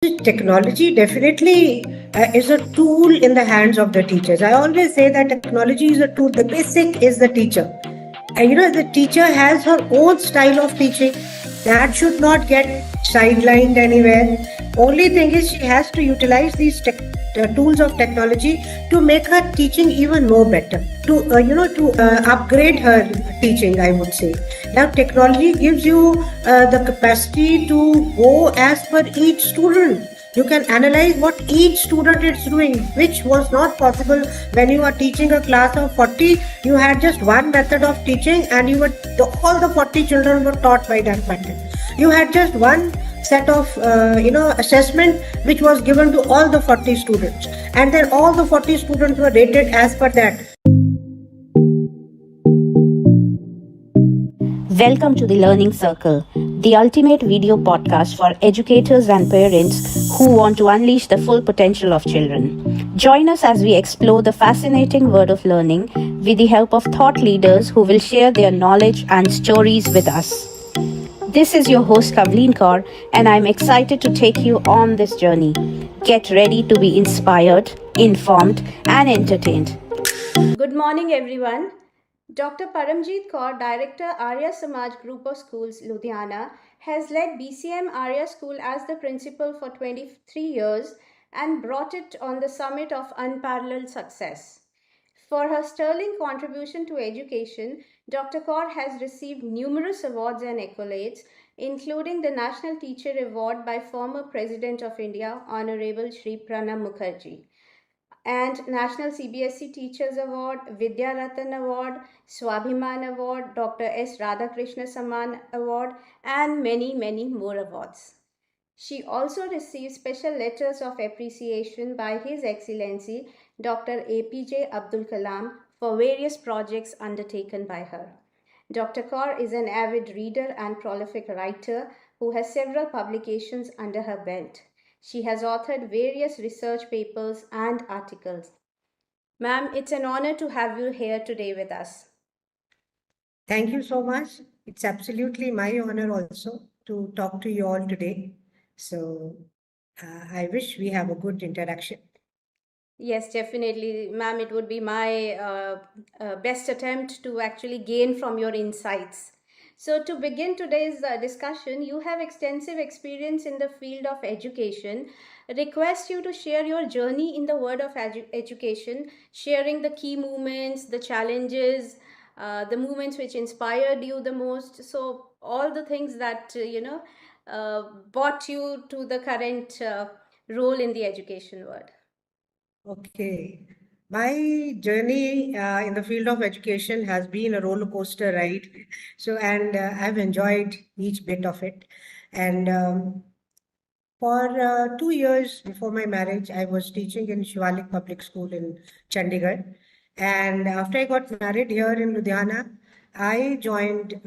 Technology definitely is a tool in the hands of the teachers. I always say that technology is a tool. The basic is the teacher. And the teacher has her own style of teaching that should not get sidelined anywhere. Only thing is she has to utilize these tools of technology to make her teaching even more better. To upgrade her teaching, I would say. Now, technology gives you the capacity to go as per each student. You can analyze what each student is doing, which was not possible when you are teaching a class of 40. You had just one method of teaching, and all the 40 children were taught by that method. You had just one set of assessment which was given to all the 40 students, and then all the 40 students were rated as per that. Welcome to the Learning Circle, the ultimate video podcast for educators and parents who want to unleash the full potential of children. Join us as we explore the fascinating world of learning with the help of thought leaders who will share their knowledge and stories with us. This is your host Kavleen Kaur, and I'm excited to take you on this journey. Get ready to be inspired, informed, and entertained. Good morning, everyone. Dr. Paramjit Kaur, Director, Arya Samaj Group of Schools, Ludhiana, has led BCM Arya School as the principal for 23 years and brought it on the summit of unparalleled success. For her sterling contribution to education, Dr. Kaur has received numerous awards and accolades, including the National Teacher Award by former President of India, Honorable Shri Pranab Mukherjee, and National CBSE Teachers Award, Vidya Ratan Award, Swabhiman Award, Dr. S. Radhakrishna Samman Award, and many, many more awards. She also received special letters of appreciation by His Excellency Dr. APJ Abdul Kalam for various projects undertaken by her. Dr. Kaur is an avid reader and prolific writer who has several publications under her belt. She has authored various research papers and articles. Ma'am, it's an honor to have you here today with us. Thank you so much. It's absolutely my honor also to talk to you all today. So I wish we have a good interaction. Yes, definitely, ma'am. It would be my best attempt to actually gain from your insights. So, to begin today's discussion, you have extensive experience in the field of education. Request you to share your journey in the world of education, sharing the key moments, the challenges, the moments which inspired you the most. So, all the things that brought you to the current role in the education world. Okay. My journey in the field of education has been a roller coaster ride. And I've enjoyed each bit of it. And for 2 years before my marriage, I was teaching in Shivalik Public School in Chandigarh. And after I got married here in Ludhiana, I joined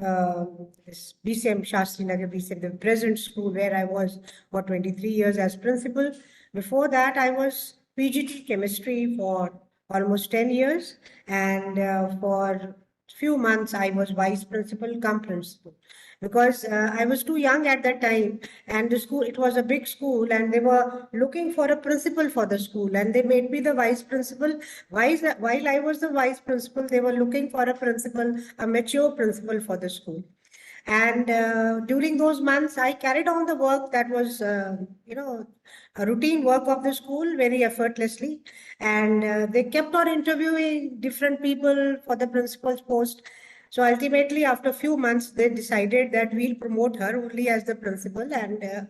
this BCM Shastri Nagar, BCM, the present school where I was for 23 years as principal. Before that, I was PGT chemistry for almost 10 years. And for few months, I was vice principal, cum principal, because I was too young at that time, and the school, it was a big school, and they were looking for a principal for the school, and they made me the vice principal. While I was the vice principal, they were looking for a principal, a mature principal for the school. And during those months, I carried on the work that was, a routine work of the school very effortlessly. And they kept on interviewing different people for the principal's post. So ultimately, after a few months, they decided that we'll promote her only as the principal. And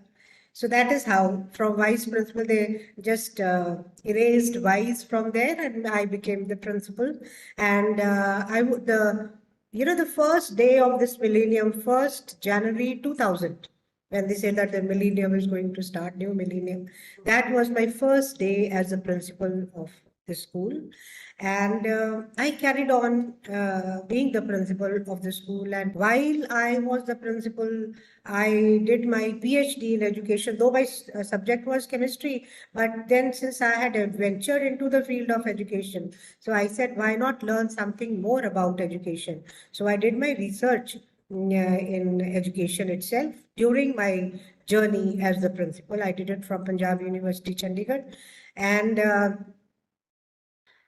so that is how, from vice principal, they just erased vice from there, and I became the principal. And I would the first day of this millennium, 1st January 2000, when they said that the millennium is going to start, new millennium, that was my first day as a principal of the school. And I carried on being the principal of the school. And while I was the principal, I did my PhD in education, though my subject was chemistry. But then, since I had ventured into the field of education, so I said, why not learn something more about education? So I did my research in education itself. During my journey as the principal, I did it from Punjab University, Chandigarh. And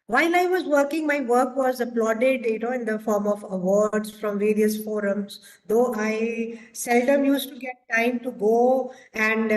while I was working, my work was applauded, in the form of awards from various forums. Though I seldom used to get time to go and,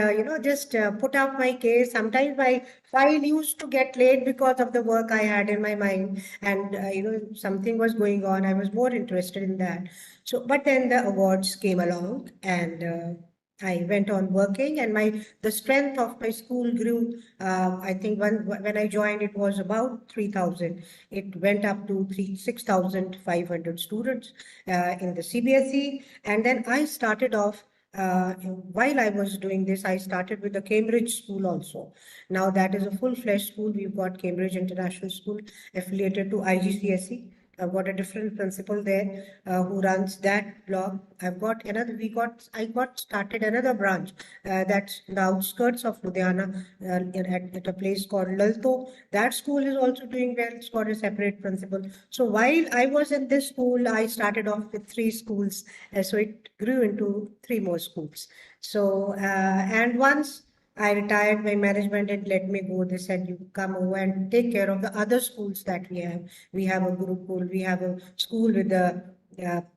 just put up my case. Sometimes my file used to get late because of the work I had in my mind, and something was going on. I was more interested in that. So, but then the awards came along, and I went on working, and the strength of my school grew. I think when I joined, it was about 3,000. It went up to 6,500 students in the CBSE, and then I started off. While I was doing this, I started with the Cambridge School also. Now that is a full-fledged school. We've got Cambridge International School affiliated to IGCSE. I've got a different principal there who runs that blog. I got started another branch that's in the outskirts of Ludhiana at a place called Lalto. That school is also doing well. It's got a separate principal. So while I was in this school, I started off with three schools. So it grew into three more schools. So, and once I retired, my management had let me go. They said, you come over and take care of the other schools that we have. We have a Gurukul, we have a school with the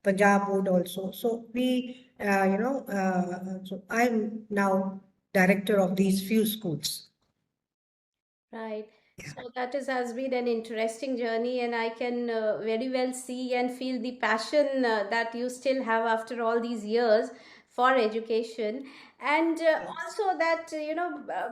Punjab board also. So so I'm now director of these few schools. Right. So that has been an interesting journey, and I can very well see and feel the passion that you still have after all these years for education. And also that,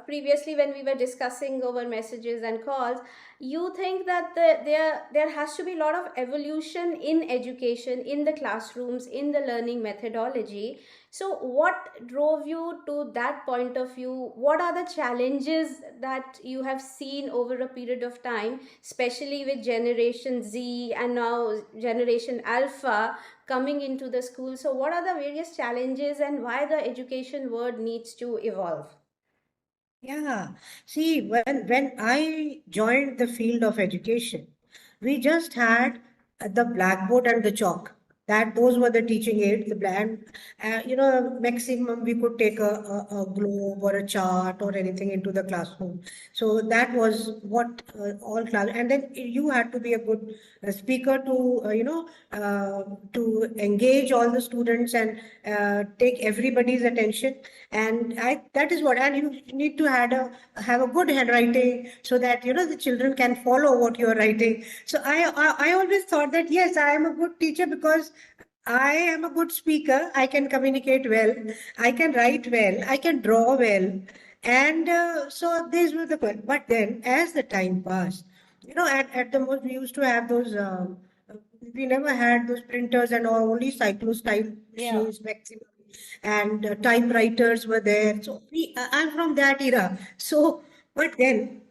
previously when we were discussing over messages and calls, you think that there has to be a lot of evolution in education, in the classrooms, in the learning methodology. So, what drove you to that point of view? What are the challenges that you have seen over a period of time, especially with Generation Z and now Generation Alpha coming into the school? So, what are the various challenges and why the education world needs to evolve? Yeah. See, when I joined the field of education, we just had the blackboard and the chalk. Those were the teaching aids. Maximum we could take a globe or a chart or anything into the classroom. So that was what all class. And then you had to be a good speaker to engage all the students and take everybody's attention. And that is what. And you need to have a good handwriting so that the children can follow what you are writing. So I always thought that yes, I am a good teacher because I am a good speaker. I can communicate well. I can write well. I can draw well. And so these were the questions. But then, as the time passed, at the most, we used to have those. We never had those printers and all. Only cyclostyle Yeah. machines maximum, and typewriters were there. So I'm from that era. So, but then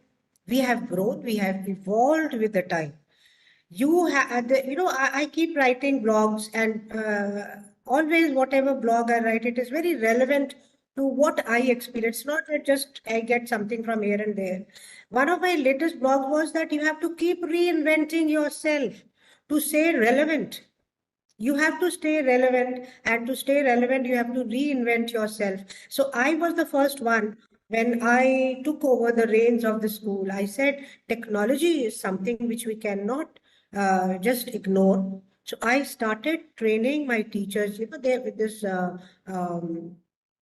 we have grown. We have evolved with the time. I keep writing blogs, and always whatever blog I write, it is very relevant to what I experience, not that just I get something from here and there. One of my latest blogs was that you have to keep reinventing yourself to stay relevant. You have to stay relevant, and to stay relevant you have to reinvent yourself. So I was the first one. When I took over the reins of the school, I said technology is something which we cannot just ignore. So I started training my teachers. They with this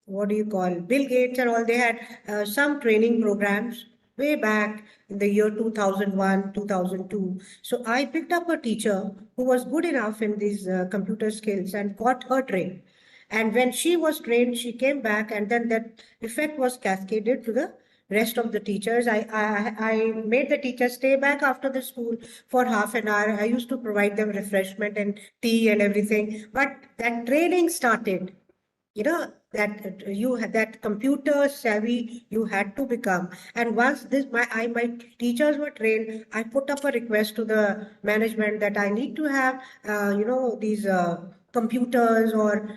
what do you call, Bill Gates and all, they had some training programs way back in the year 2001, 2002. So I picked up a teacher who was good enough in these computer skills and got her trained. And when she was trained, she came back, and then that effect was cascaded to the rest of the teachers. I made the teachers stay back after the school for half an hour. I used to provide them refreshment and tea and everything. But that training started, that you had that computer savvy you had to become. And once my teachers were trained, I put up a request to the management that I need to have these computers or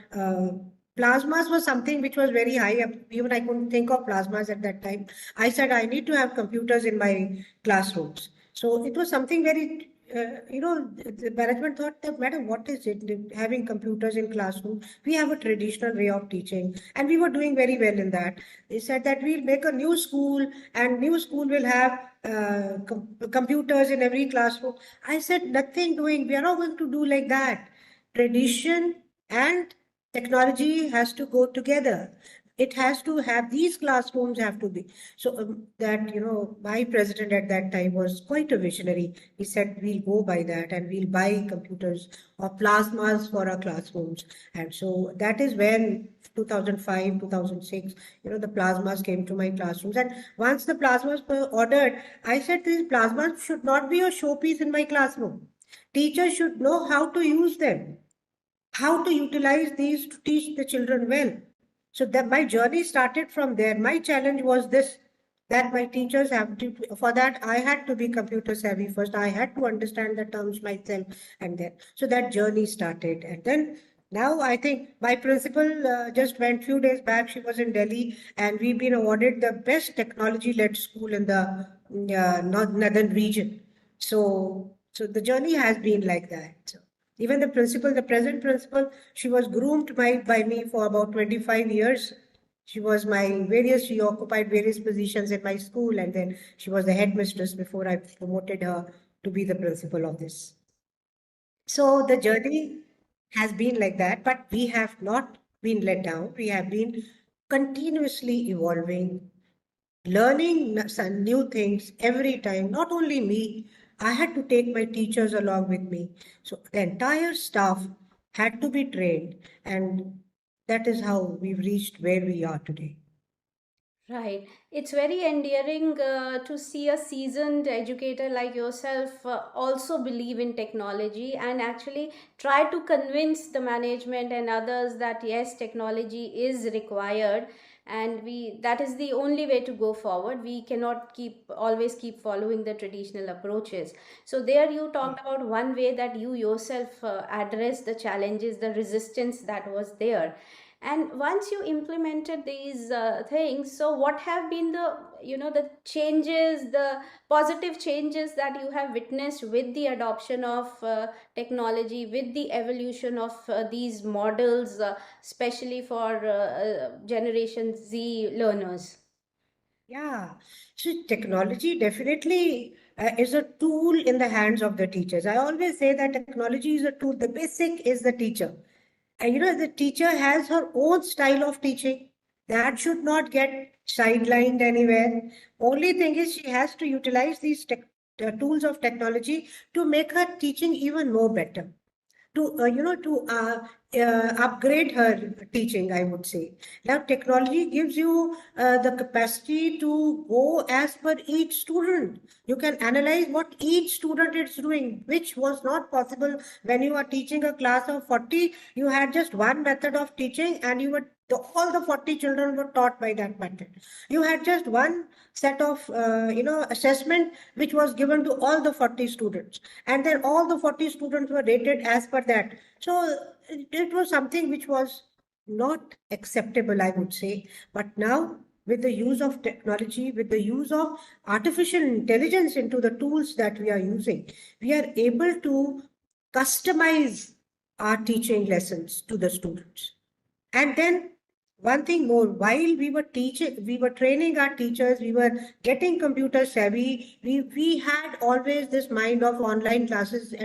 plasmas was something which was very high up. Even I couldn't think of plasmas at that time. I said I need to have computers in my classrooms. So it was something very the management thought that, madam, what is it? Having computers in classroom, we have a traditional way of teaching, and we were doing very well in that. They said that we'll make a new school, and new school will have computers in every classroom. I said, nothing doing. We are not going to do like that. Tradition and technology has to go together. It has to have, these classrooms have to be. So that, my president at that time was quite a visionary. He said, we'll go by that and we'll buy computers or plasmas for our classrooms. And so that is when 2005, 2006, the plasmas came to my classrooms. And once the plasmas were ordered, I said, these plasmas should not be a showpiece in my classroom. Teachers should know how to use them, how to utilize these to teach the children well. So that my journey started from there. My challenge was this, that my teachers have to, for that I had to be computer savvy first. I had to understand the terms myself, and then so that journey started. And then now I think my principal just went few days back. She was in Delhi, and we've been awarded the best technology-led school in the northern region. So the journey has been like that. So even the principal, the present principal, she was groomed by me for about 25 years. She occupied various positions in my school, and then she was the headmistress before I promoted her to be the principal of this. So the journey has been like that, but we have not been let down. We have been continuously evolving, learning some new things every time. Not only me, I had to take my teachers along with me. So the entire staff had to be trained, and that is how we've reached where we are today. Right. It's very endearing to see a seasoned educator like yourself also believe in technology and actually try to convince the management and others that yes, technology is required, and we that is the only way to go forward. We cannot always keep following the traditional approaches. So there you talked about one way that you yourself addressed the challenges, the resistance that was there. And once you implemented these things, so what have been the changes, the positive changes that you have witnessed with the adoption of technology, with the evolution of these models, especially for generation Z learners? Yeah, so technology definitely is a tool in the hands of the teachers. I always say that technology is a tool. The basic is the teacher. And the teacher has her own style of teaching. That should not get sidelined anywhere. Only thing is she has to utilize these tools of technology to make her teaching even more better, to upgrade her teaching, I would say. Now technology gives you the capacity to go as per each student. You can analyze what each student is doing, which was not possible when you are teaching a class of 40. You had just one method of teaching, and all the 40 children were taught by that method. You had just one set of assessment which was given to all the 40 students, and then all the 40 students were rated as per that. So it was something which was not acceptable, I would say. But now, with the use of technology, with the use of artificial intelligence into the tools that we are using, we are able to customize our teaching lessons to the students. And then one thing more, while we were teaching, we were training our teachers, we were getting computer savvy, we had always this mind of online classes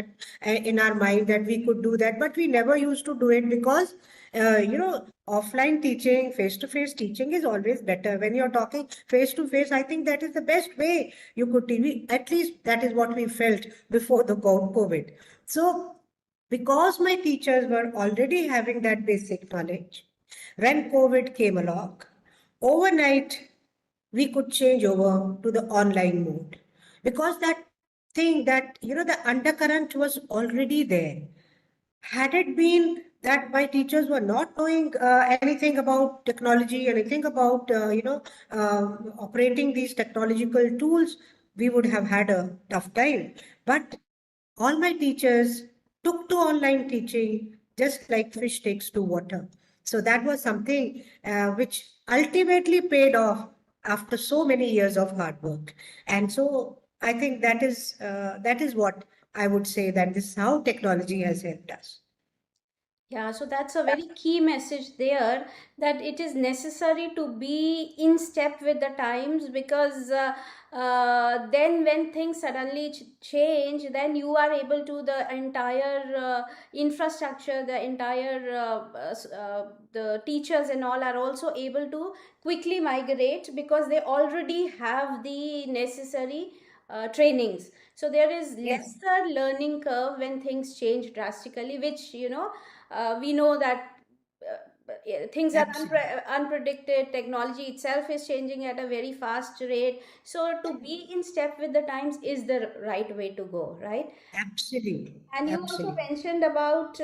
in our mind that we could do that, but we never used to do it because, offline teaching, face-to-face teaching is always better. When you're talking face-to-face, I think that is the best way you could teach. At least that is what we felt before the COVID. So because my teachers were already having that basic knowledge, when COVID came along, overnight we could change over to the online mode, because that thing that, the undercurrent was already there. Had it been that my teachers were not knowing anything about technology, anything about, operating these technological tools, we would have had a tough time. But all my teachers took to online teaching just like fish takes to water. So that was something which ultimately paid off after so many years of hard work. And so I think that is what I would say that this is how technology has helped us. Yeah, so that's a very key message there, that it is necessary to be in step with the times, because then when things suddenly change, then you are able to the entire infrastructure, the entire the teachers and all are also able to quickly migrate, because they already have the necessary trainings. So there is Yes, lesser learning curve when things change drastically, which we know that things are absolutely. unpredicted. Technology itself is changing at a very fast rate, so to be in step with the times is the right way to go, right? Absolutely. And you also Absolutely. mentioned about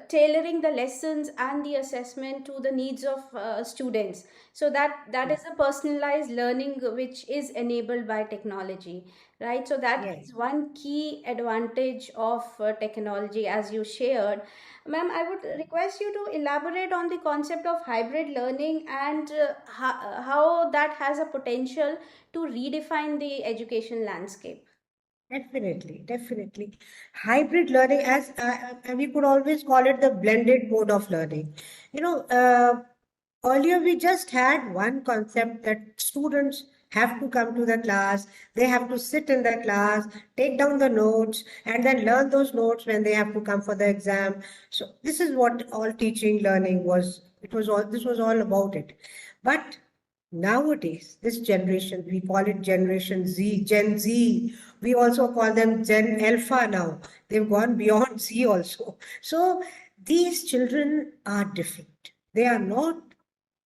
tailoring the lessons and the assessment to the needs of students. So that is a personalized learning which is enabled by technology, right? So that Yes. is one key advantage of technology, as you shared. Ma'am, I would request you to elaborate on the concept of hybrid learning, and how that has a potential to redefine the education landscape. Definitely, definitely. Hybrid learning, as we could always call it the blended mode of learning. You know, earlier we just had one concept that students have to come to the class, they have to sit in the class, take down the notes, and then learn those notes when they have to come for the exam. So this is what all teaching learning was. It was all, this was all about it. But nowadays, this generation, we call it Generation Z, Gen Z. We also call them Gen Alpha now. They've gone beyond Z also. So these children are different. They are not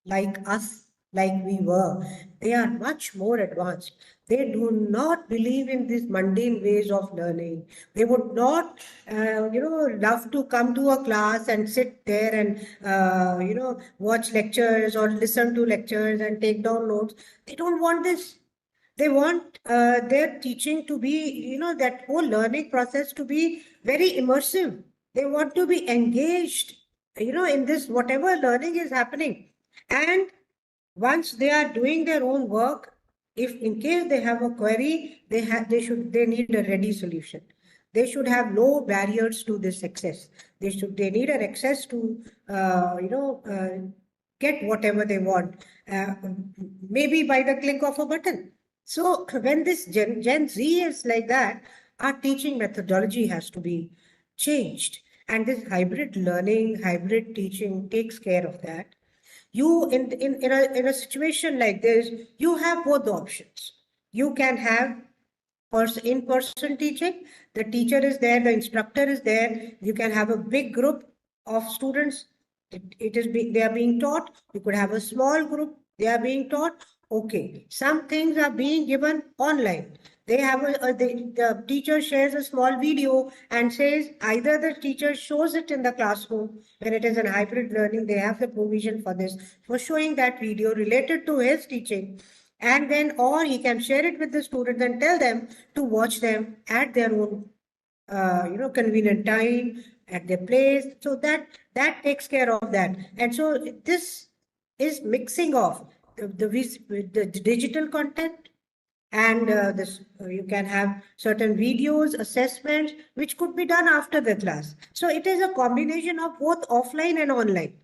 like us, like we were. They are much more advanced. They do not believe in these mundane ways of learning. They would not, love to come to a class and sit there and, watch lectures or listen to lectures and take down notes. They don't want this. They want their teaching to be, that whole learning process to be very immersive. They want to be engaged, in this, whatever learning is happening. And once they are doing their own work, if in case they have a query, they need a ready solution. They should have no barriers to this access. They need an access to get whatever they want, uh, maybe by the click of a button. So when this Gen Z is like that, our teaching methodology has to be changed. And this hybrid learning, hybrid teaching takes care of that. You in a situation like this, you have both the options. You can have in-person teaching. The teacher is there, the instructor is there. You can have a big group of students. They are being taught. You could have a small group. They are being taught. Okay, some things are being given online. They have the teacher shares a small video and says either the teacher shows it in the classroom when it is an hybrid learning. They have the provision for this, for showing that video related to his teaching, and then or he can share it with the students and tell them to watch them at their own convenient time at their place. So that takes care of that. And so this is mixing of the digital content, and this you can have certain videos, assessments, which could be done after the class. So it is a combination of both offline and online.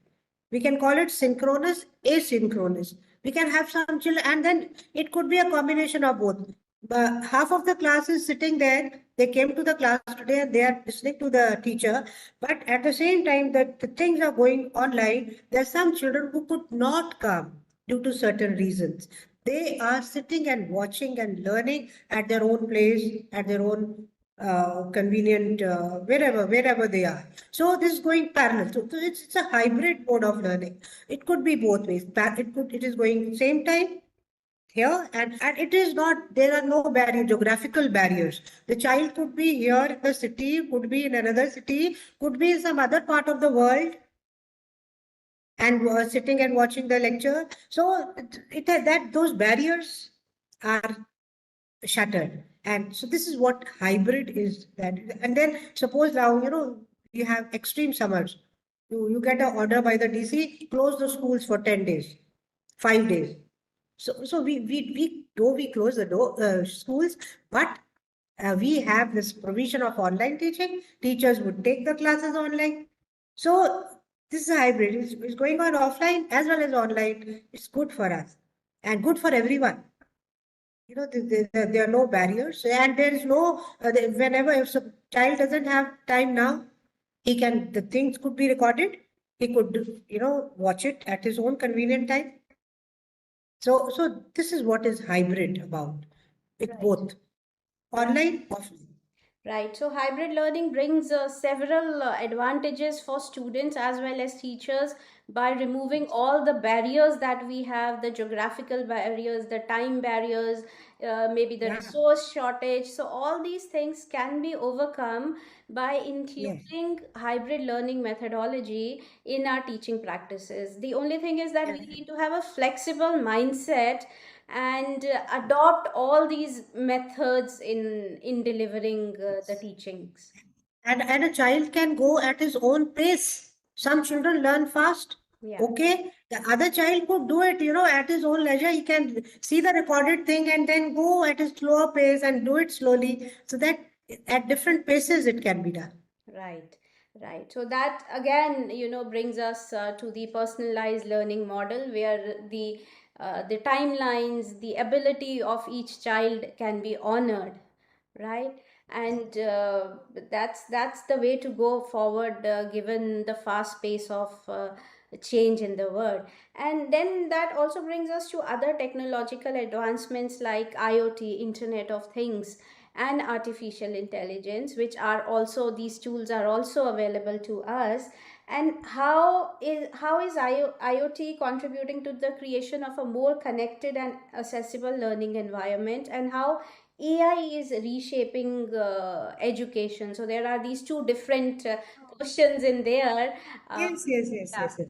We can call it synchronous, asynchronous. We can have some children, and then it could be a combination of both. But half of the class is sitting there. They came to the class today and they are listening to the teacher. But at the same time that the things are going online, there are some children who could not come due to certain reasons. They are sitting and watching and learning at their own place, at their own convenient, wherever they are. So this is going parallel. So it's a hybrid mode of learning. It could be both ways. It is going same time here, and it is not, there are no geographical barriers. The child could be here in the city, could be in another city, could be in some other part of the world, and sitting and watching the lecture. So that those barriers are shattered. And so this is what hybrid is. That, and then suppose now, you have extreme summers. You get an order by the DC, close the schools for 10 days, 5 days. So we though we close the schools, but We have this provision of online teaching. Teachers would take the classes online. So this is a hybrid. It's going on offline as well as online. It's good for us and good for everyone. There are no barriers, and there is no, whenever if a child doesn't have time now, the things could be recorded. He could, watch it at his own convenient time. So this is what is hybrid about. It's Right. both online, offline. Right. So hybrid learning brings several advantages for students as well as teachers by removing all the barriers that we have, the geographical barriers, the time barriers, maybe the Yeah, resource shortage. So all these things can be overcome by yes. including hybrid learning methodology in our teaching practices. The only thing is that Yeah. we need to have a flexible mindset and adopt all these methods in delivering the teachings. And a child can go at his own pace. Some children learn fast. Yeah. Okay. The other child could do it, at his own leisure. He can see the recorded thing and then go at his slower pace and do it slowly. So that at different paces it can be done. Right, right. So that again, brings us to the personalized learning model where the timelines, the ability of each child can be honored, right? And that's the way to go forward, given the fast pace of change in the world. And then that also brings us to other technological advancements like IoT, Internet of Things, and artificial intelligence, which are also, these tools are also available to us. And how is IoT contributing to the creation of a more connected and accessible learning environment, and how AI is reshaping education? So there are these two different questions in there. uh, Yes, yes, yes, yeah. yes, yes.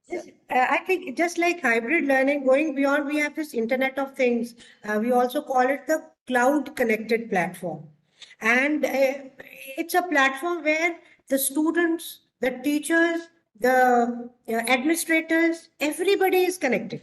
So Yes, I think just like hybrid learning, going beyond, we have this Internet of Things. We also call it the cloud connected platform. And it's a platform where the students, the teachers, the administrators, everybody is connected.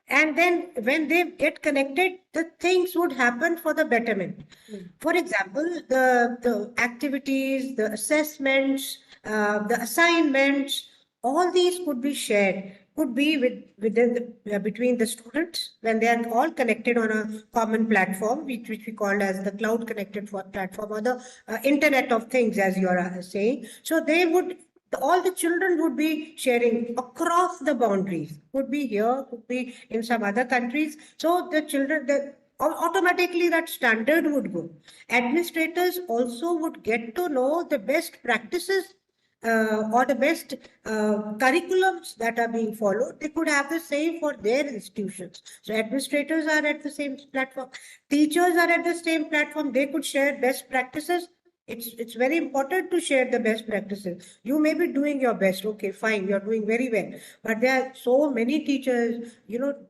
And then when they get connected, the things would happen for the betterment. mm, For example, the activities, the assessments, the assignments, all these could be shared, could be between the students when they are all connected on a common platform, which we call as the cloud connected platform, or the Internet of Things, as you are saying. So they would, all the children would be sharing across the boundaries, could be here, could be in some other countries. So the children, automatically that standard would go. Administrators also would get to know the best practices, or the best curriculums that are being followed. They could have the same for their institutions. So administrators are at the same platform, teachers are at the same platform. They could share best practices. It's very important to share the best practices. You may be doing your best, okay, fine, you're doing very well, but there are so many teachers,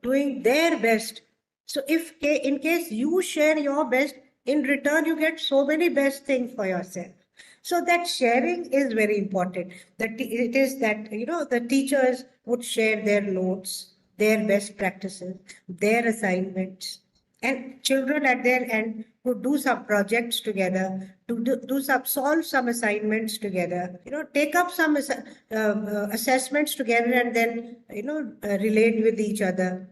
doing their best. So if in case you share your best, in return you get so many best things for yourself. So that sharing is very important. It is that, the teachers would share their notes, their best practices, their assignments, and children at their end could do some projects together, to do some, solve some assignments together, take up some assessments together, and then, relate with each other,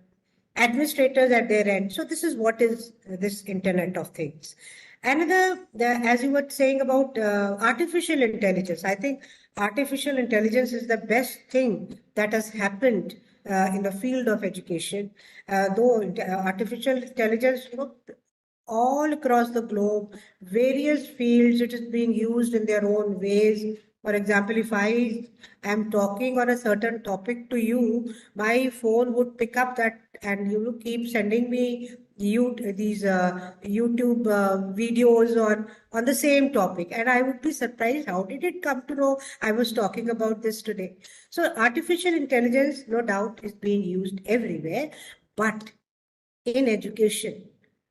administrators at their end. So this is what is this Internet of Things. Another, as you were saying about artificial intelligence, I think artificial intelligence is the best thing that has happened in the field of education. Though artificial intelligence, all across the globe, various fields, it is being used in their own ways. For example, if I am talking on a certain topic to you, my phone would pick up that, and you will keep sending me these YouTube videos on the same topic, and I would be surprised, how did it come to know I was talking about this today? So artificial intelligence, no doubt, is being used everywhere, but in education,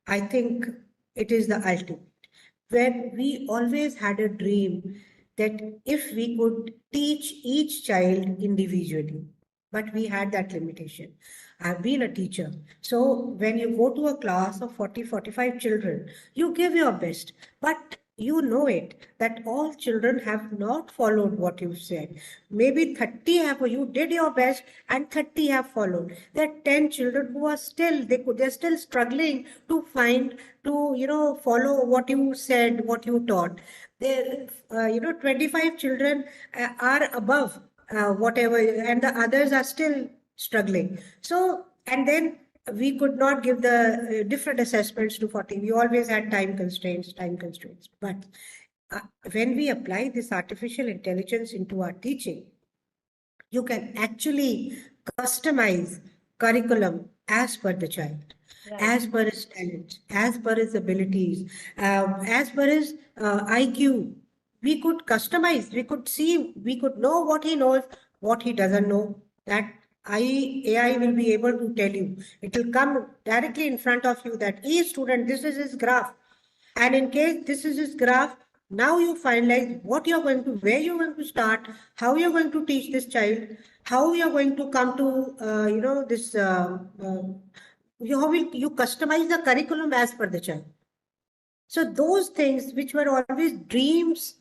I think it is the ultimate. When we always had a dream that if we could teach each child individually, but we had that limitation. I've been a teacher. So when you go to a class of 40, 45 children, you give your best. But you know it that all children have not followed what you've said. Maybe 30 have, you did your best and 30 have followed. There are 10 children who are still, they're still struggling to find, to, follow what you said, what you taught. There, 25 children are above whatever, and the others are still struggling. So, and then we could not give the different assessments to 40. We always had time constraints. But uh, when we apply this artificial intelligence into our teaching, you can actually customize curriculum as per the child, Right. as per his talents, as per his abilities, as per his IQ. We could customize, we could see, we could know what he knows, what he doesn't know. That AI will be able to tell you. It will come directly in front of you that each student, this is his graph. And in case this is his graph, now you finalize what you're going to, where you're going to start, how you're going to teach this child, how you're going to come to, this, how will you customize the curriculum as per the child. So those things which were always dreams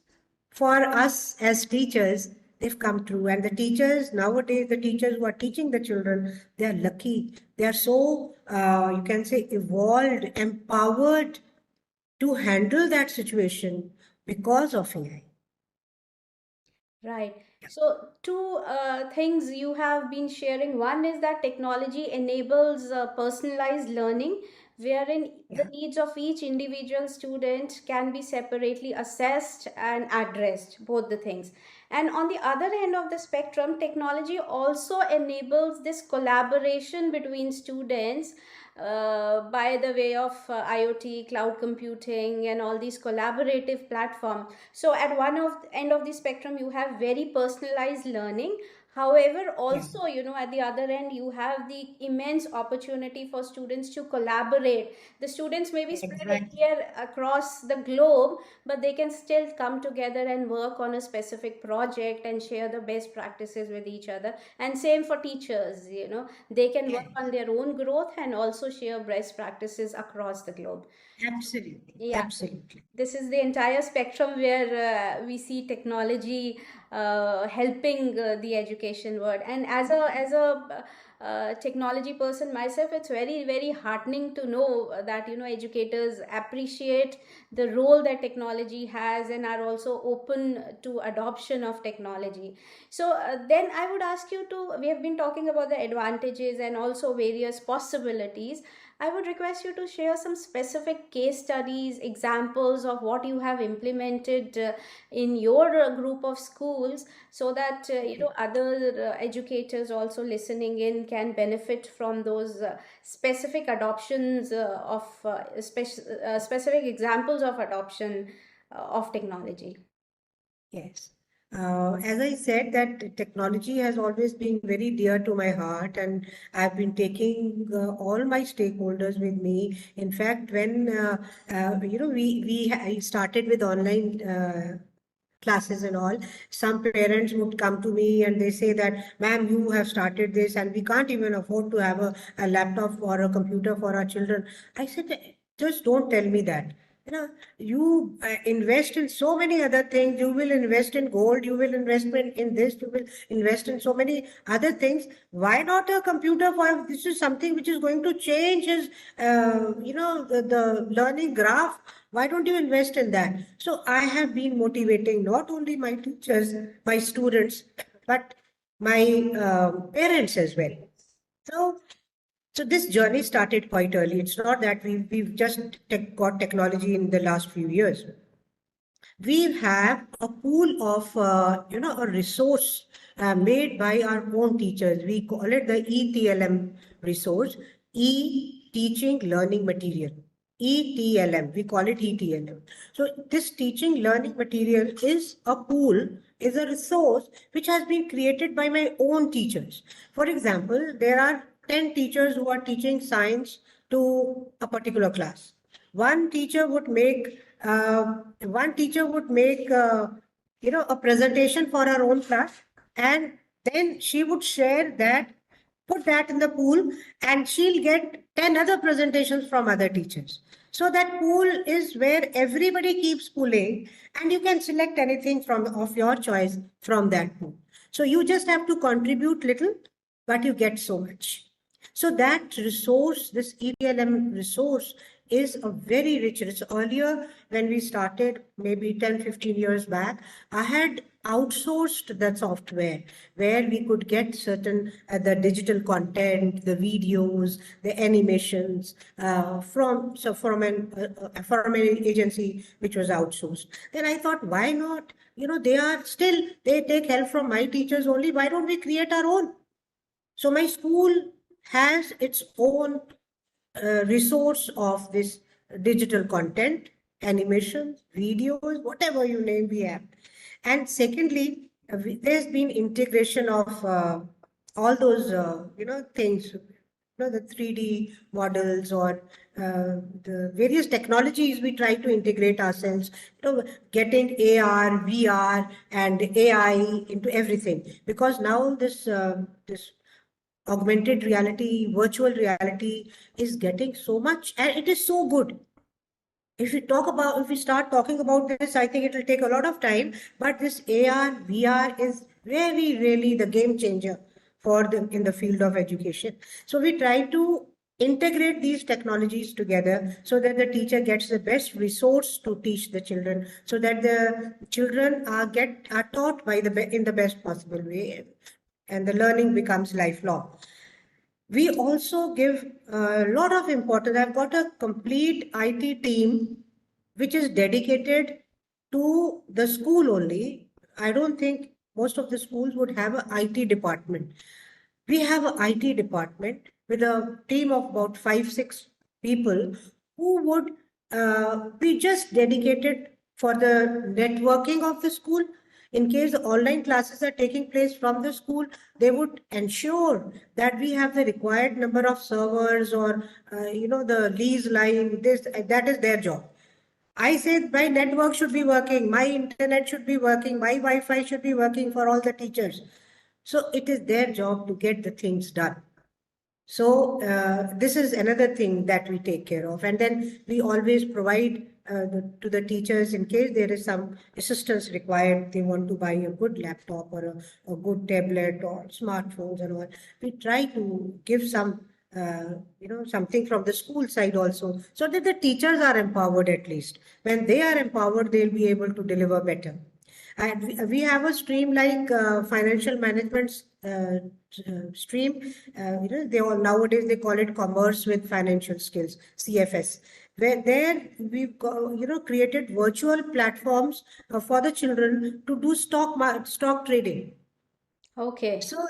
for us as teachers, they've come true. And the teachers nowadays, the teachers who are teaching the children, they are lucky. They are so, you can say, evolved, empowered to handle that situation because of AI. Right. So, two things you have been sharing. One is that technology enables personalized learning, wherein the Yeah. needs of each individual student can be separately assessed and addressed, both the things. And on the other end of the spectrum, technology also enables this collaboration between students by the way of IoT, cloud computing, and all these collaborative platforms. So at one of end of the spectrum, you have very personalized learning. However, Yeah. also, at the other end, you have the immense opportunity for students to collaborate. The students may be spread Exactly. here across the globe, but they can still come together and work on a specific project and share the best practices with each other. And same for teachers, they can work Yes. on their own growth and also share best practices across the globe. Absolutely. Yeah, so Absolutely. this is the entire spectrum where we see technology helping the education world. And as a technology person myself, it's very very heartening to know that educators appreciate the role that technology has and are also open to adoption of technology. So then I would ask you to. We have been talking about the advantages and also various possibilities. I would request you to share some specific case studies, examples of what you have implemented in your group of schools, so that Okay. other educators also listening in can benefit from those specific adoptions of specific examples of adoption of technology. Yes. As I said, that technology has always been very dear to my heart, and I've been taking all my stakeholders with me. In fact, when I started with online classes and all, some parents would come to me and they say that, "Ma'am, you have started this, and we can't even afford to have a laptop or a computer for our children." I said, "Just don't tell me that. You invest in so many other things. You will invest in gold, you will invest in this, you will invest in so many other things. Why not a computer? For this is something which is going to change his, the learning graph. Why don't you invest in that?" So I have been motivating not only my teachers, my students, but my parents as well. So so this journey started quite early. It's not that we've just got technology in the last few years. We have a pool of, a resource made by our own teachers. We call it the ETLM resource, e-teaching learning material. ETLM, we call it ETLM. So this teaching learning material is a pool, is a resource which has been created by my own teachers. For example, there are 10 teachers who are teaching science to a particular class. One teacher would make a presentation for her own class, and then she would share that put that in the pool, and she'll get 10 other presentations from other teachers. So that pool is where everybody keeps pulling, and you can select anything from of your choice from that pool. So you just have to contribute little, but you get so much. So that resource, this EPLM resource, is a very rich resource. Earlier, when we started, maybe 10, 15 years back, I had outsourced that software where we could get certain the digital content, the videos, the animations from an agency which was outsourced. Then I thought, why not? They take help from my teachers only. Why don't we create our own? So my school has its own resource of this digital content, animations, videos, whatever you name, we have. And secondly, there's been integration of all those things, the 3D models or the various technologies we try to integrate ourselves, getting AR, VR, and AI into everything. Because now this augmented reality, virtual reality is getting so much, and it is so good. If we start talking about this, I think it will take a lot of time. But this AR, VR is really, really the game changer in the field of education. So we try to integrate these technologies together so that the teacher gets the best resource to teach the children, so that the children are taught in the best possible way, and the learning becomes lifelong. We also give a lot of importance. I've got a complete IT team which is dedicated to the school only. I don't think most of the schools would have an IT department. We have an IT department with a team of about 5, 6 people who would be just dedicated for the networking of the school. In case the online classes are taking place from the school, they would ensure that we have the required number of servers or the lease line. That is their job. I say my network should be working, my internet should be working, my Wi-Fi should be working for all the teachers. So it is their job to get the things done. So this is another thing that we take care of. And then we always provide to the teachers, in case there is some assistance required, they want to buy a good laptop or a good tablet or smartphones and all. We try to give something from the school side also, so that the teachers are empowered at least. When they are empowered, they'll be able to deliver better. And we have a stream like financial management stream. Nowadays they call it commerce with financial skills, CFS. Where there we've created virtual platforms for the children to do stock trading. Okay. So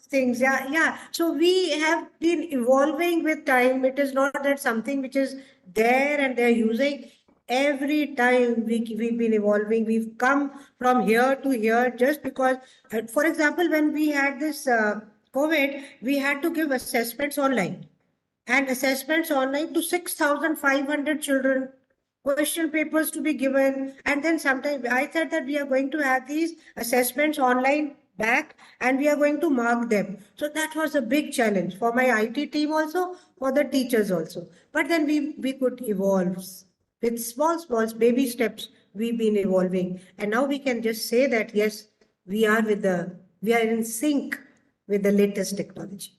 things, yeah. So we have been evolving with time. It is not that something which is there and they're using. Every time we've been evolving, we've come from here to here just because, for example, when we had this COVID, we had to give assessments online, and assessments online to 6,500 children, question papers to be given. And then sometimes I said that we are going to have these assessments online back, and we are going to mark them. So that was a big challenge for my IT team also, for the teachers also. But then we could evolve with small baby steps. We've been evolving, and now we can just say that yes, we are in sync with the latest technology.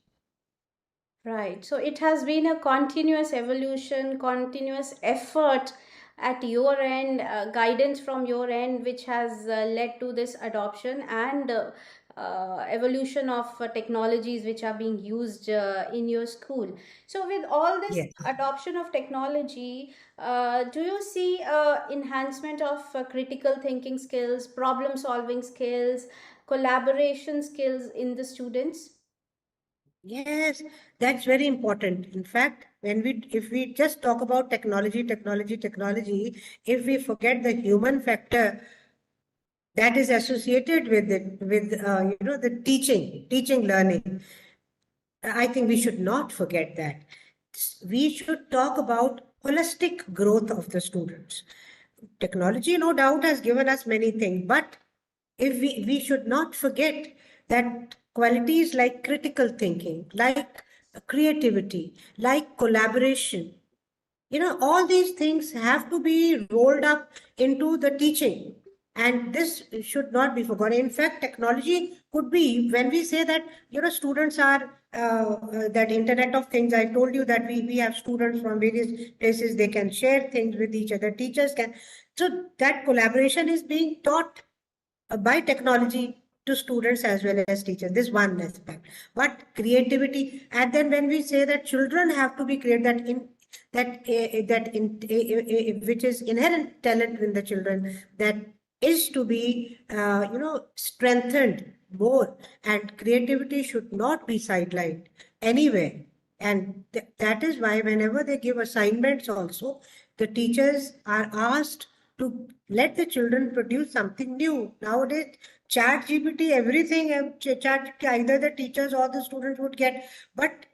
Right. So it has been a continuous evolution, continuous effort at your end, guidance from your end, which has led to this adoption and evolution of technologies which are being used in your school. So, with all this Yes. adoption of technology, do you see enhancement of critical thinking skills, problem solving skills, collaboration skills in the students? Yes, that's very important. In fact, if we just talk about technology, if we forget the human factor that is associated with the teaching, learning, I think we should not forget that. We should talk about holistic growth of the students. Technology, no doubt, has given us many things, but if we should not forget that qualities like critical thinking, like creativity, like collaboration. All these things have to be rolled up into the teaching. And this should not be forgotten. In fact, technology could be, when we say that, students are that Internet of Things. I told you that we have students from various places, they can share things with each other, teachers can. So that collaboration is being taught by technology to students as well as teachers. This one aspect. But creativity, and then when we say that children have to be creative, which is inherent talent in the children, that is to be strengthened more, and creativity should not be sidelined anywhere. And that is why whenever they give assignments also, the teachers are asked to let the children produce something new. Nowadays, chat GPT, everything, chat, either the teachers or the students would get, but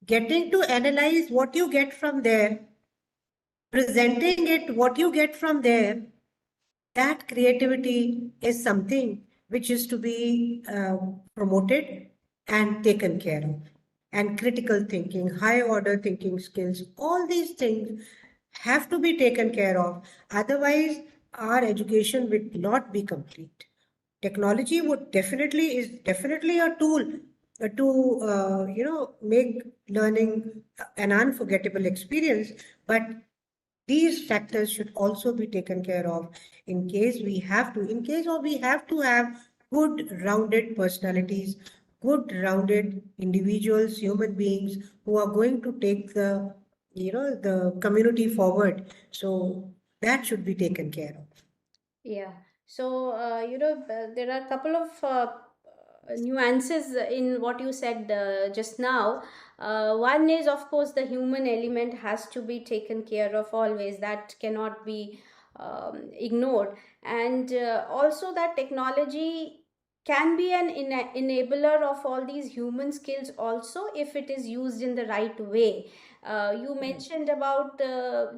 getting to analyze what you get from there, presenting it, what you get from there, that creativity is something which is to be promoted and taken care of. And critical thinking, high order thinking skills, all these things have to be taken care of. Otherwise, our education will not be complete. Technology is definitely a tool to make learning an unforgettable experience, but these factors should also be taken care of in case or we have to have good rounded personalities, good rounded individuals, human beings who are going to take the community forward. So that should be taken care of. Yeah. So, there are a couple of nuances in what you said just now. One is, of course, the human element has to be taken care of always. That cannot be ignored. And also, that technology can be an enabler of all these human skills also if it is used in the right way. You mentioned about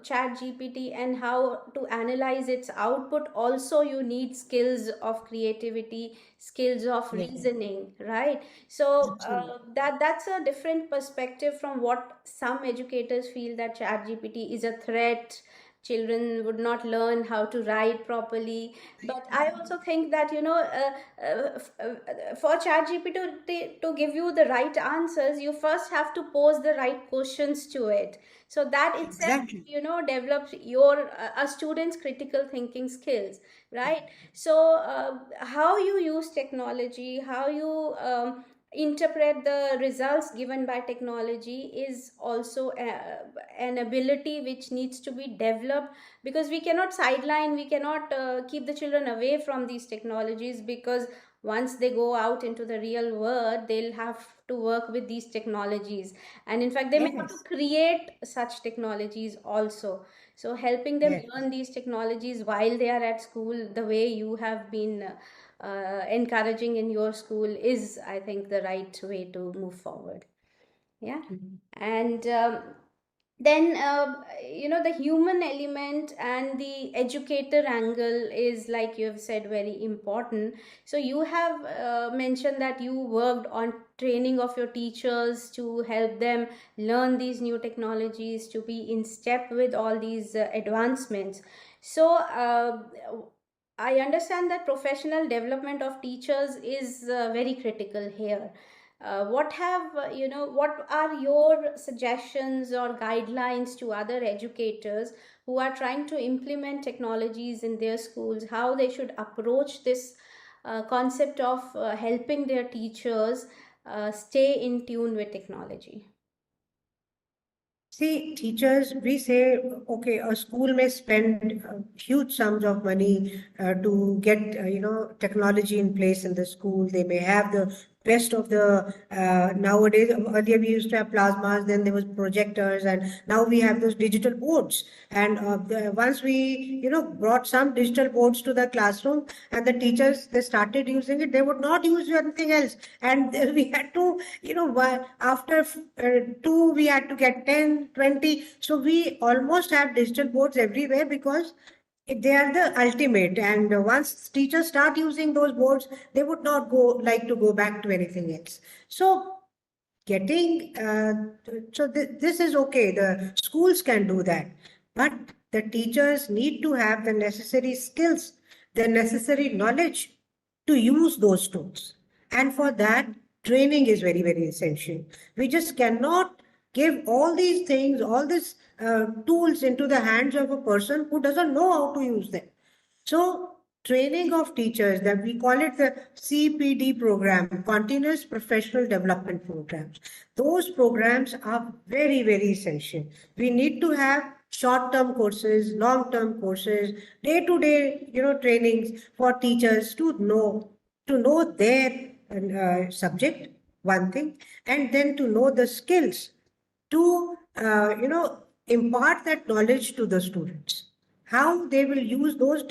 chat gpt and how to analyze its output. Also, you need skills of creativity, skills of Yes, reasoning, right? So absolutely. that's a different perspective from what some educators feel, that chat gpt is a threat, children would not learn how to write properly. But I also think that for ChatGPT to give you the right answers, you first have to pose the right questions to it. So that itself, Exactly. develops your a student's critical thinking skills, right? So how you use technology, how you interpret the results given by technology is also an ability which needs to be developed, because we cannot sideline, we cannot keep the children away from these technologies, because once they go out into the real world, they'll have to work with these technologies, and in fact they may have to Yes, create such technologies also. So helping them yes. learn these technologies while they are at school, the way you have been encouraging in your school, is, I think, the right way to move forward. Yeah. Mhm. And then the human element and the educator angle is, like you have said, very important. So you have mentioned that you worked on training of your teachers to help them learn these new technologies, to be in step with all these advancements. So I understand that professional development of teachers is very critical here. What are your suggestions or guidelines to other educators who are trying to implement technologies in their schools, how they should approach this concept of helping their teachers stay in tune with technology? See, teachers, we say, okay, a school may spend huge sums of money to get, technology in place in the school. They may have the best of the nowadays. Earlier we used to have plasmas, then there was projectors, and now we have those digital boards. And once we, brought some digital boards to the classroom, and the teachers, they started using it, they would not use anything else. And we had to, after two, we had to get 10, 20. So we almost have digital boards everywhere, because They are the ultimate, and once teachers start using those boards, they would not go like to go back to anything else. So getting this is okay, the schools can do that, but the teachers need to have the necessary skills, the necessary knowledge to use those tools. And for that, training is very, very essential. We just cannot give all these things, all these tools into the hands of a person who doesn't know how to use them. So, training of teachers, that we call it the CPD program, Continuous Professional Development Programs. Those programs are very, very essential. We need to have short-term courses, long-term courses, day-to-day, trainings for teachers to know their subject, one thing, and then to know the skills to impart that knowledge to the students, how they will use those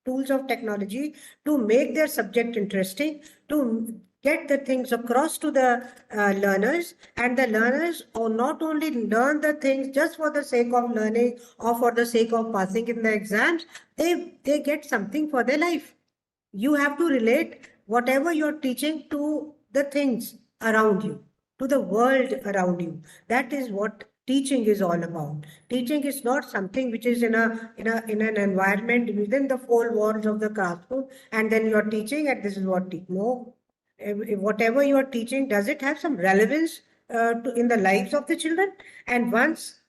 tools of technology to make their subject interesting, to get the things across to the learners, and the learners or not only learn the things just for the sake of learning or for the sake of passing in the exams, they get something for their life. You have to relate whatever you're teaching to the things around you, to the world around you. That is what teaching is all about. Teaching is not something which is in an environment within the four walls of the classroom, and then you're teaching and this is what no. Whatever you are teaching, does it have some relevance in the lives of the children? And once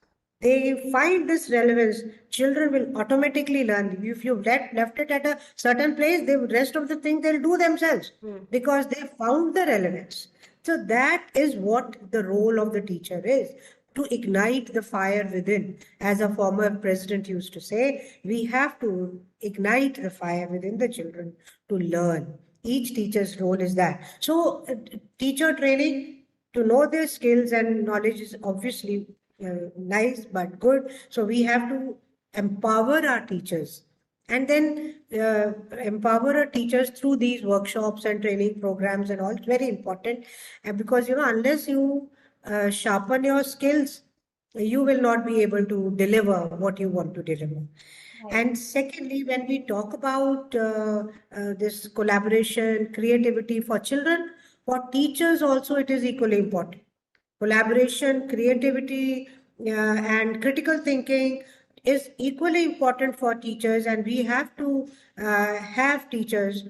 they find this relevance, children will automatically learn. If you've left it at a certain place, the rest of the thing they'll do themselves because they found the relevance. So that is what the role of the teacher is, to ignite the fire within. As a former president used to say, we have to ignite the fire within the children to learn. Each teacher's role is that. So, teacher training to know their skills and knowledge is obviously nice but good. So we have to empower our teachers, and then empower our teachers through these workshops and training programs and all. It's very important, and because unless you sharpen your skills, you will not be able to deliver what you want to deliver. Right. And secondly, when we talk about this collaboration, creativity for children, for teachers also it is equally important. Collaboration, creativity, and critical thinking is equally important for teachers, and we have to have teachers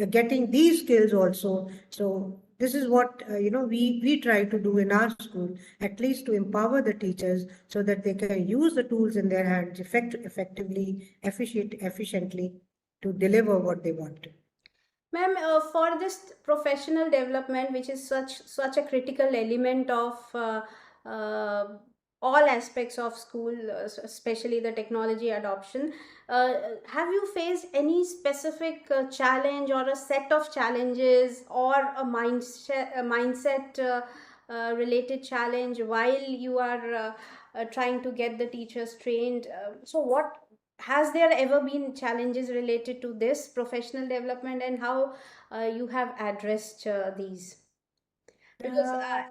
getting these skills also. So this is what we try to do in our school, at least to empower the teachers so that they can use the tools in their hands effectively, efficiently to deliver what they want to. Ma'am, for this professional development, which is such a critical element of uh, all aspects of school, especially the technology adoption, have you faced any specific challenge or a set of challenges or a mindset related challenge while you are trying to get the teachers trained? So, what has there ever been challenges related to this professional development, and how you have addressed these? Because Uh,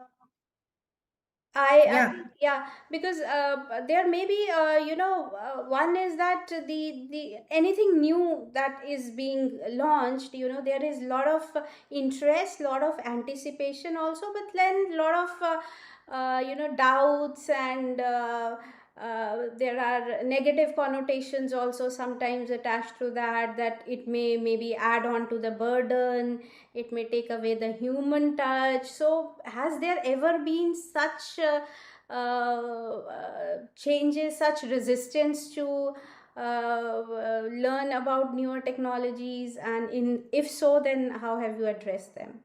I yeah. think, yeah, because there may be one is that the anything new that is being launched, there is a lot of interest, lot of anticipation also, but then lot of doubts, and there are negative connotations also sometimes attached to that it may maybe add on to the burden, it may take away the human touch. So has there ever been such changes, such resistance to learn about newer technologies, and if so, then how have you addressed them?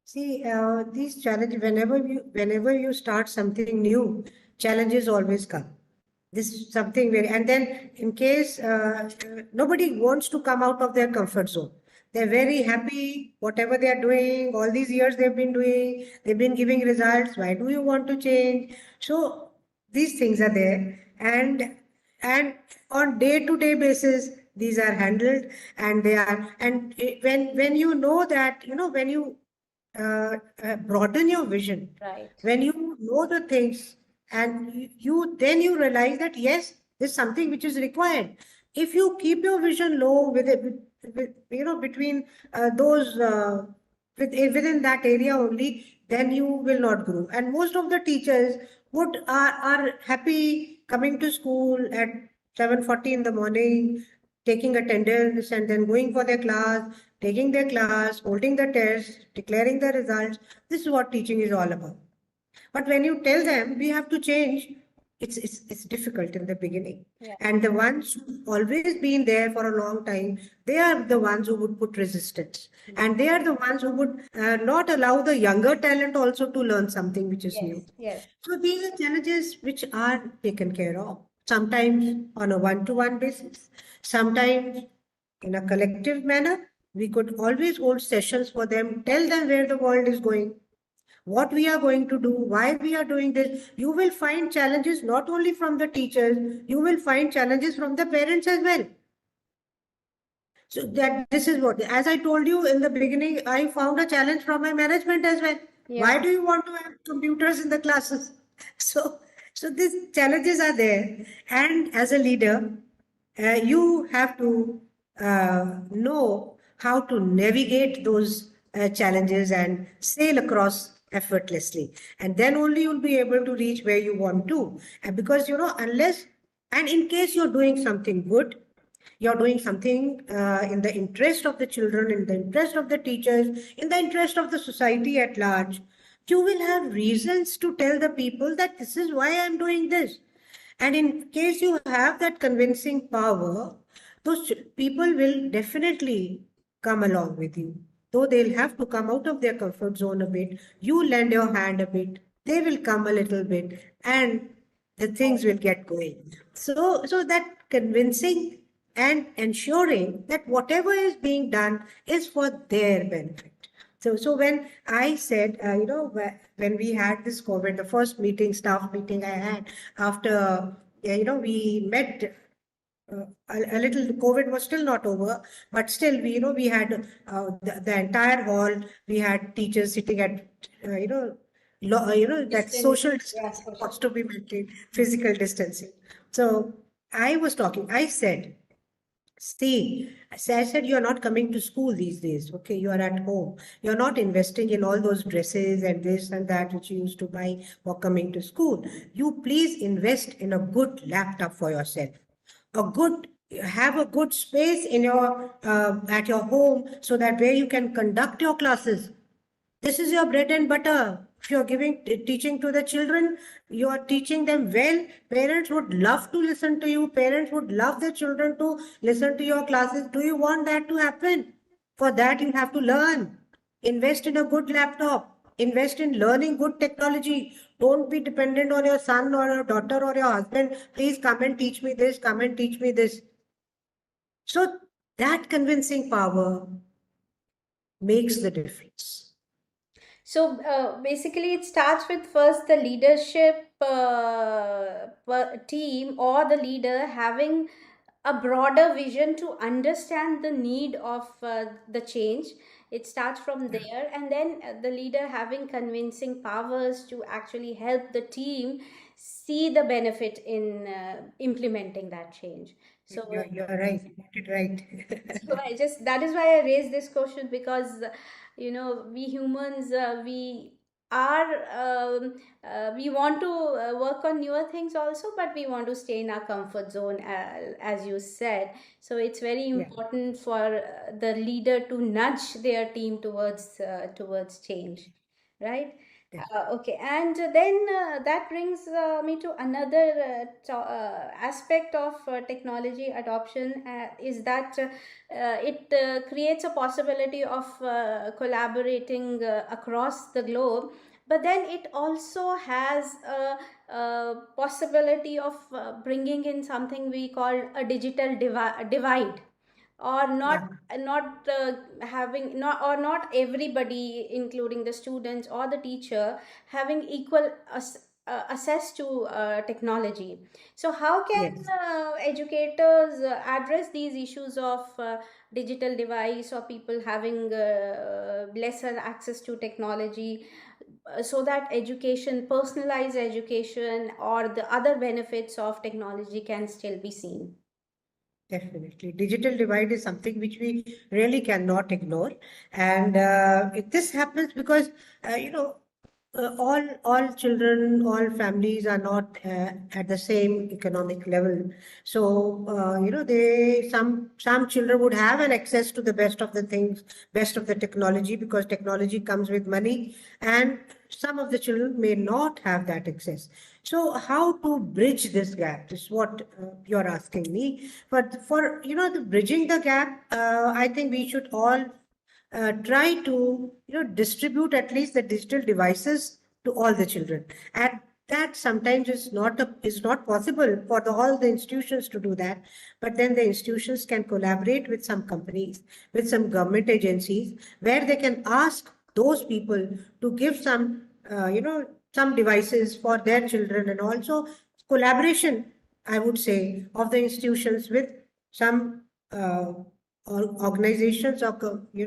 See, these challenges, whenever you start something new, challenges always come. This is something very, and then in case nobody wants to come out of their comfort zone. They're very happy, whatever they are doing, all these years they've been doing, they've been giving results. Why do you want to change? So these things are there, and on day-to-day basis, these are handled, and they are, and when you know that, when you broaden your vision, Right. when you know the things, and you then you realize that yes, there's something which is required. If you keep your vision low with it, between those within that area only, then you will not grow. And most of the teachers are happy coming to school at 7:40 in the morning, taking attendance, and then going for their class, taking their class, holding the test, declaring the results. This is what teaching is all about. But when you tell them we have to change, it's difficult in the beginning. Yeah. And the ones who've always been there for a long time, they are the ones who would put resistance. And they are the ones who would not allow the younger talent also to learn something which is new. Yes, yes. So these are challenges which are taken care of. Sometimes on a one-to-one basis, sometimes in a collective manner. We could always hold sessions for them, tell them where the world is going, what we are going to do, why we are doing this. You will find challenges not only from the teachers, you will find challenges from the parents as well. So that this is what, as I told you in the beginning, I found a challenge from my management as well. Yeah. Why do you want to have computers in the classes? So, so these challenges are there. And as a leader, you have to know how to navigate those challenges and sail across effortlessly. And then only you'll be able to reach where you want to. And because, unless, and in case you're doing something good, you're doing something in the interest of the children, in the interest of the teachers, in the interest of the society at large, you will have reasons to tell the people that this is why I'm doing this. And in case you have that convincing power, those people will definitely come along with you. Though they'll have to come out of their comfort zone a bit, you lend your hand a bit, they will come a little bit, and the things will get going. So that convincing and ensuring that whatever is being done is for their benefit. So when I said, when we had this COVID, the first meeting, staff meeting I had after, we met a little, COVID was still not over, but still we had the entire hall, we had teachers sitting at, that Distance. social Yeah, distancing social. was to be maintained, physical distancing. So I was talking, I said, see, as I said, you're not coming to school these days. Okay, you are at home. You're not investing in all those dresses and this and that which you used to buy for coming to school. You please invest in a good laptop for yourself. A good Have a good space in your at your home so that where you can conduct your classes. This is your bread and butter. If you're teaching to the children, you are teaching them well. Parents would love to listen to you. Parents would love their children to listen to your classes. Do you want that to happen? For that, you have to learn. Invest in a good laptop. Invest in learning good technology. Don't be dependent on your son or your daughter or your husband. Please come and teach me this. Come and teach me this. So that convincing power makes the difference. So basically, it starts with first the leadership team or the leader having a broader vision to understand the need of the change. It starts from Yeah. there, and then the leader having convincing powers to actually help the team see the benefit in implementing that change. So You're right. You got it right. so I just, that is why I raised this question, because we humans, we are we want to work on newer things also, but we want to stay in our comfort zone, as you said. So it's very Yeah. important for the leader to nudge their team towards change, right? Yeah. Okay, and then that brings me to another aspect of technology adoption, is that it creates a possibility of collaborating across the globe, but then it also has a possibility of bringing in something we call a digital divide, or not, Yeah. having, not, or not everybody, including the students or the teacher, having equal access to technology. So how can Yes. educators address these issues of digital device, or people having lesser access to technology, so that education, personalized education, or the other benefits of technology can still be seen? Definitely. Digital divide is something which we really cannot ignore. And this happens because, all children, all families are not at the same economic level. So, some children would have an access to the best of the things, best of the technology, because technology comes with money, and some of the children may not have that access. So, how to bridge this gap is what you're asking me. But for the bridging the gap, I think we should all try to distribute at least the digital devices to all the children, and that sometimes is not possible for all the institutions to do that. But then the institutions can collaborate with some companies, with some government agencies, where they can ask those people to give some devices for their children. And also collaboration, I would say, of the institutions with some organizations, or you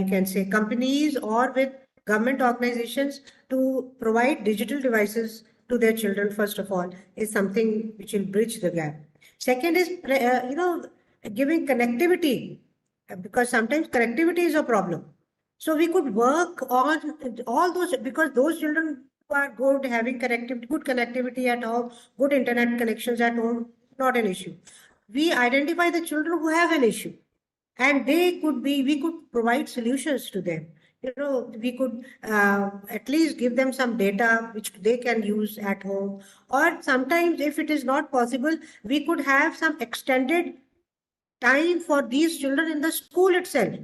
can say companies, or with government organizations, to provide digital devices to their children, first of all, is something which will bridge the gap. Second is giving connectivity, because sometimes connectivity is a problem. So we could work on all those, because those children who are good, having good connectivity at home, good internet connections at home, not an issue. We identify the children who have an issue, and we could provide solutions to them. We could at least give them some data which they can use at home. Or sometimes, if it is not possible, we could have some extended time for these children in the school itself.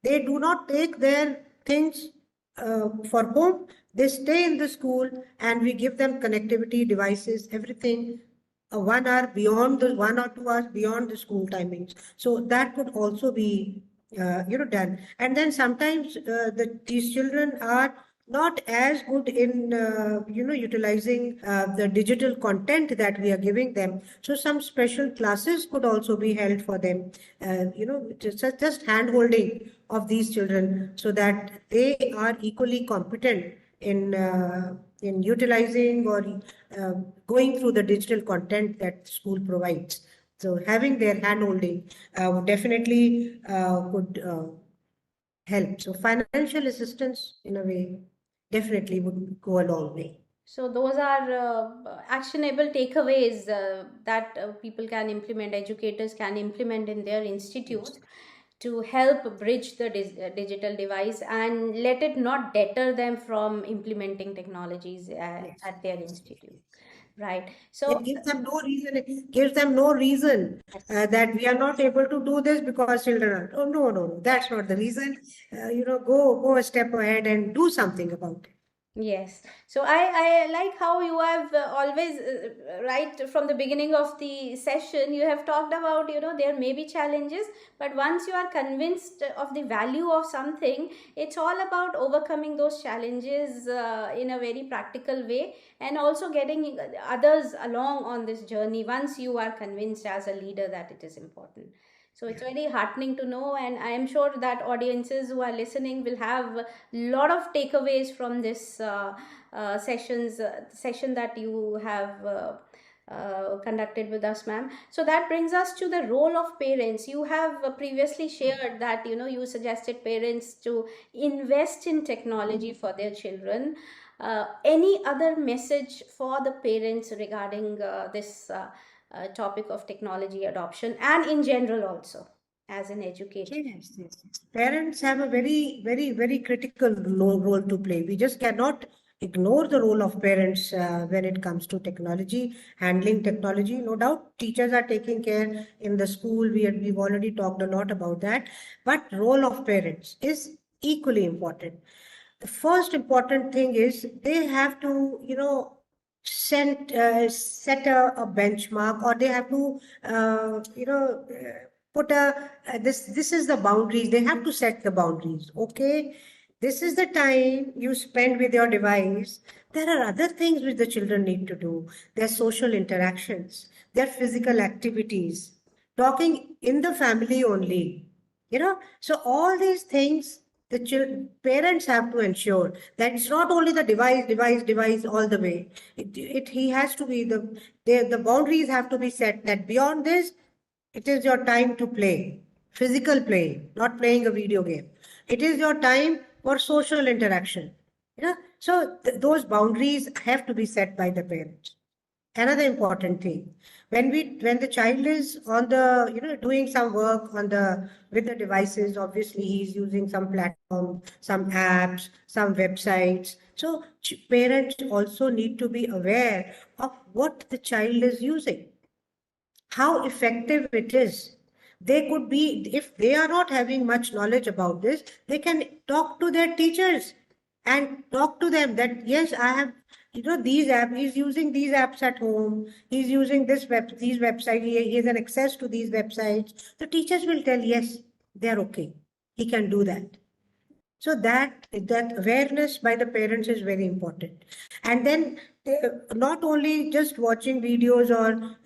They do not take their things for home. They stay in the school, and we give them connectivity devices, everything, 1 hour beyond the 1 or 2 hours beyond the school timings. So that could also be done. And then sometimes these children are not as good in utilizing the digital content that we are giving them. So some special classes could also be held for them, just hand holding of these children, so that they are equally competent in utilizing or going through the digital content that school provides. So having their hand holding definitely would help. So financial assistance, in a way, definitely would go a long way. So those are actionable takeaways that people can implement, educators can implement in their institutes to help bridge the digital device and let it not deter them from implementing technologies Yes. at their institute. Right. It gives them no reason. It gives them no reason that we are not able to do this because children are. Oh, no, no, no. That's not the reason. Go a step ahead and do something about it. Yes. So I like how you have always, right from the beginning of the session, you have talked about, there may be challenges, but once you are convinced of the value of something, it's all about overcoming those challenges in a very practical way, and also getting others along on this journey once you are convinced as a leader that it is important. So it's very heartening to know, and I am sure that audiences who are listening will have a lot of takeaways from this session that you have conducted with us, ma'am. So that brings us to the role of parents. You have previously shared that you suggested parents to invest in technology for their children. Any other message for the parents regarding this topic of technology adoption, and in general also as an educator? Yes, yes, yes. Parents have a very, very, very critical role to play. We just cannot ignore the role of parents when it comes to technology, handling technology. No doubt, teachers are taking care in the school. We've already talked a lot about that. But role of parents is equally important. The first important thing is they have to, set a benchmark, or they have to, put this is the boundaries. They have to set the boundaries. Okay, this is the time you spend with your device. There are other things which the children need to do. Their social interactions, their physical activities, talking in the family only. So all these things the parents have to ensure that it's not only the device all the way. He has to be the boundaries have to be set, that beyond this It is your time to play, physical play, not playing a video game. It is your time for social interaction. So those boundaries have to be set by the parents. Another important thing, when the child is on the doing some work on the with the devices, obviously he's using some platform, some apps, some websites. So parents also need to be aware of what the child is using, how effective it is. They could be, if they are not having much knowledge about this, they can talk to their teachers and talk to them that, yes, I have, these apps, he's using these apps at home, he's using these websites, he has an access to these websites. The teachers will tell, yes, they're okay. He can do that. So that awareness by the parents is very important. And then not only just watching videos or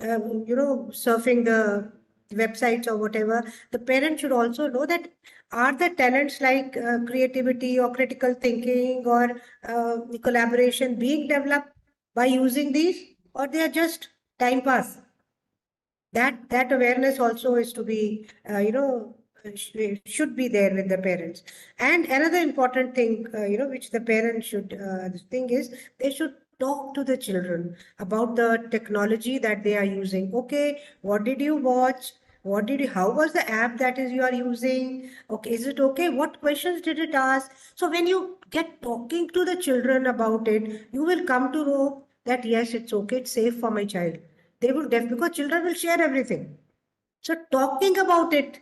surfing the websites or whatever, the parent should also know that are the talents like creativity or critical thinking or collaboration being developed by using these, or they are just time pass. That awareness also is to be should be there with the parents. And another important thing which the parents should think is they should talk to the children about the technology that they are using. Okay, what did you watch? How was the app that is you are using? Okay, is it okay? What questions did it ask? So when you get talking to the children about it, you will come to know that yes, it's okay, it's safe for my child. They will because children will share everything. So talking about it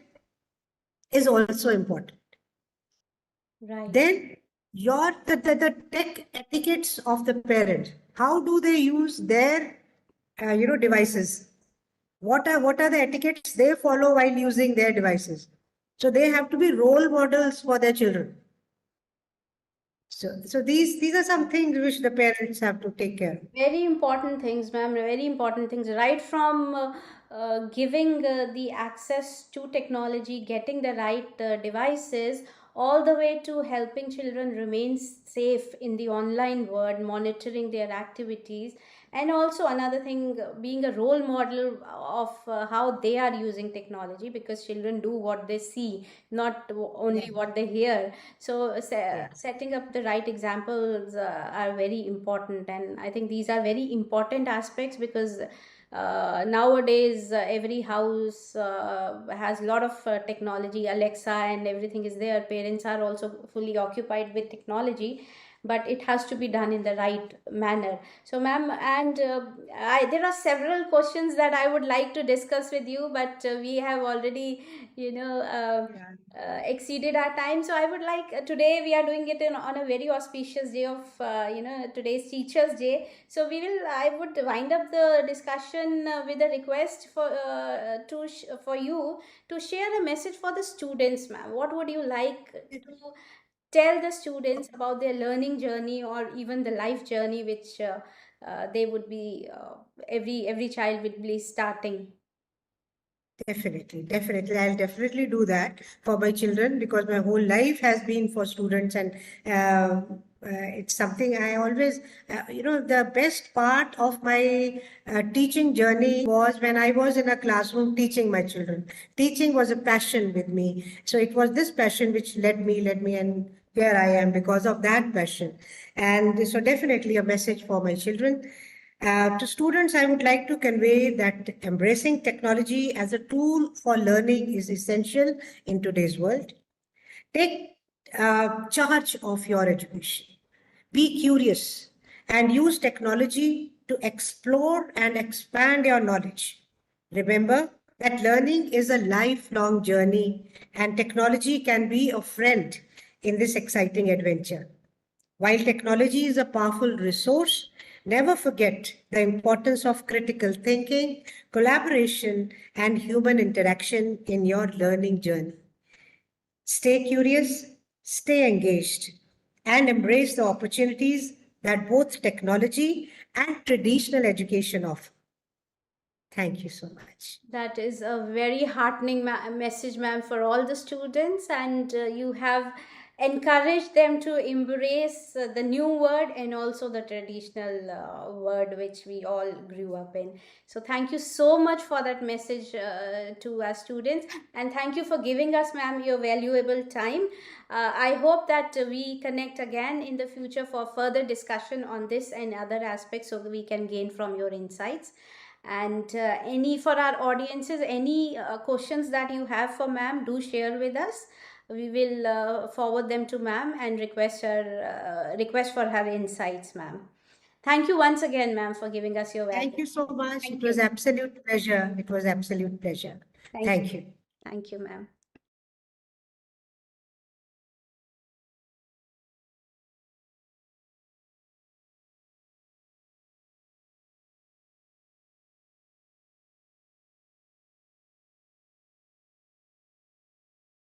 is also important. Right. Then the tech etiquettes of the parents. How do they use their devices? What are the etiquettes they follow while using their devices? So they have to be role models for their children. So these are some things which the parents have to take care of. Very important things, ma'am. Very important things. Right from giving the access to technology, getting the right devices, all the way to helping children remain safe in the online world, monitoring their activities, and also another thing, being a role model of how they are using technology, because children do what they see, not only Yeah. what they hear. So Yes. setting up the right examples are very important, and I think these are very important aspects, because nowadays every house has a lot of technology, Alexa and everything is there. Parents are also fully occupied with technology, but it has to be done in the right manner. So ma'am, and there are several questions that I would like to discuss with you, but we have already you know Yeah. exceeded our time. So I would like, today we are doing it on a very auspicious day of today's Teachers Day. So I would wind up the discussion with a request for you to share a message for the students, ma'am. What would you like to tell the students about their learning journey, or even the life journey, which they would be every child would be starting? Definitely, definitely. I'll definitely do that for my children because my whole life has been for students, and it's something I always, the best part of my teaching journey was when I was in a classroom teaching my children. Teaching was a passion with me. So it was this passion which led me, and here I am because of that passion. And so definitely a message for my children. To students, I would like to convey that embracing technology as a tool for learning is essential in today's world. Take charge of your education. Be curious and use technology to explore and expand your knowledge. Remember that learning is a lifelong journey, and technology can be a friend in this exciting adventure. While technology is a powerful resource, never forget the importance of critical thinking, collaboration, and human interaction in your learning journey. Stay curious, stay engaged, and embrace the opportunities that both technology and traditional education offer. Thank you so much. That is a very heartening message, ma'am, for all the students. And you have encourage them to embrace the new word and also the traditional word which we all grew up in. So thank you so much for that message to our students, and thank you for giving us, ma'am, your valuable time. I hope that we connect again in the future for further discussion on this and other aspects so we can gain from your insights. And any for our audiences, any questions that you have for ma'am, do share with us. We will forward them to ma'am and request for her insights, ma'am. Thank you once again, ma'am, for giving us your Thank valuable you so time. much. Thank It was you. absolute pleasure. It was absolute pleasure. Thank you. Thank you. Thank you, ma'am.